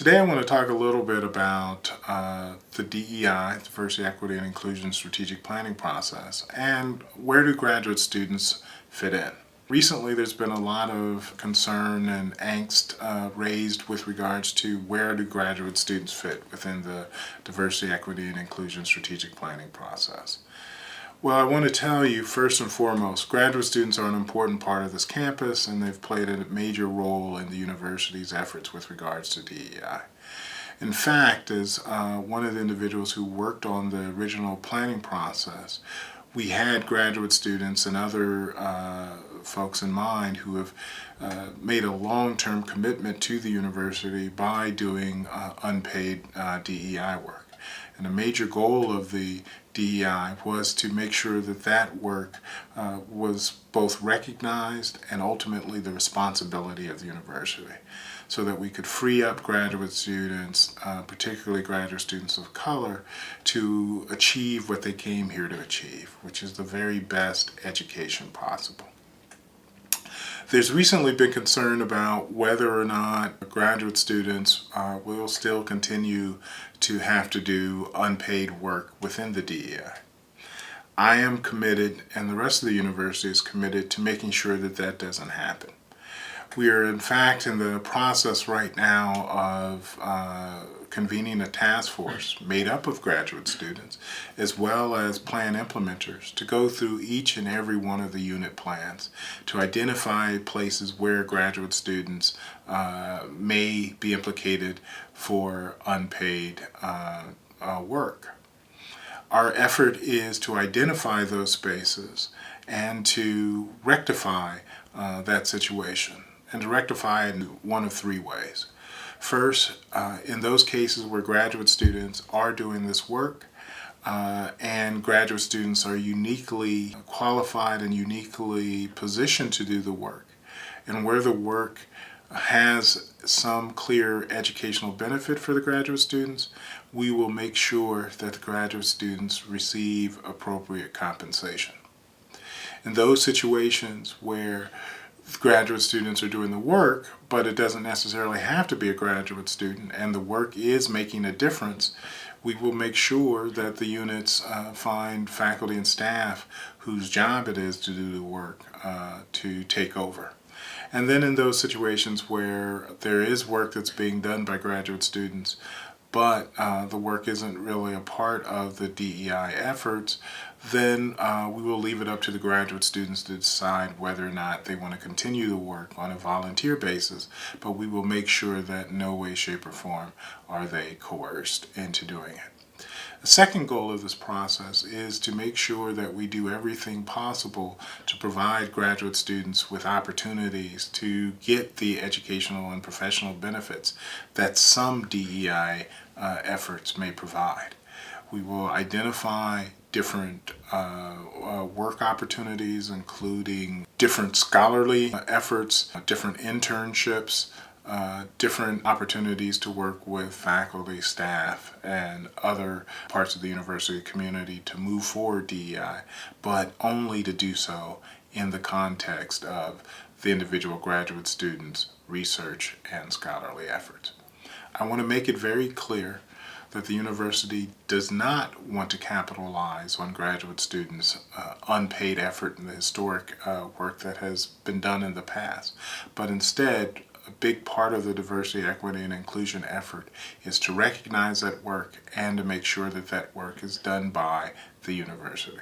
Today I want to talk a little bit about the DEI, Diversity, Equity, and Inclusion Strategic Planning process, and where do graduate students fit in. Recently there's been a lot of concern and angst raised with regards to where do graduate students fit within the Diversity, Equity, and Inclusion Strategic Planning process. Well, I want to tell you, first and foremost, graduate students are an important part of this campus, and they've played a major role in the university's efforts with regards to DEI. In fact, as one of the individuals who worked on the original planning process, we had graduate students and other folks in mind who have made a long-term commitment to the university by doing unpaid DEI work. And a major goal of the DEI was to make sure that that work was both recognized and ultimately the responsibility of the university, so that we could free up graduate students, particularly graduate students of color, to achieve what they came here to achieve, which is the very best education possible. There's recently been concern about whether or not graduate students will still continue to have to do unpaid work within the DEI. I am committed, and the rest of the university is committed, to making sure that that doesn't happen. We are in fact in the process right now of convening a task force made up of graduate students as well as plan implementers to go through each and every one of the unit plans to identify places where graduate students may be implicated for unpaid work. Our effort is to identify those spaces and to rectify that situation, and to rectify it in one of three ways. First, in those cases where graduate students are doing this work and graduate students are uniquely qualified and uniquely positioned to do the work, and where the work has some clear educational benefit for the graduate students, we will make sure that the graduate students receive appropriate compensation. In those situations where graduate students are doing the work, but it doesn't necessarily have to be a graduate student, and the work is making a difference, we will make sure that the units find faculty and staff whose job it is to do the work to take over. And then in those situations where there is work that's being done by graduate students, but the work isn't really a part of the DEI efforts, then we will leave it up to the graduate students to decide whether or not they want to continue the work on a volunteer basis, but we will make sure that in no way, shape, or form are they coerced into doing it. The second goal of this process is to make sure that we do everything possible to provide graduate students with opportunities to get the educational and professional benefits that some DEI efforts may provide. We will identify different work opportunities, including different scholarly efforts, different internships, different opportunities to work with faculty, staff, and other parts of the university community to move forward DEI, but only to do so in the context of the individual graduate students' research and scholarly efforts. I want to make it very clear that the university does not want to capitalize on graduate students' unpaid effort in the historic work that has been done in the past, but instead a big part of the diversity, equity, and inclusion effort is to recognize that work and to make sure that that work is done by the university.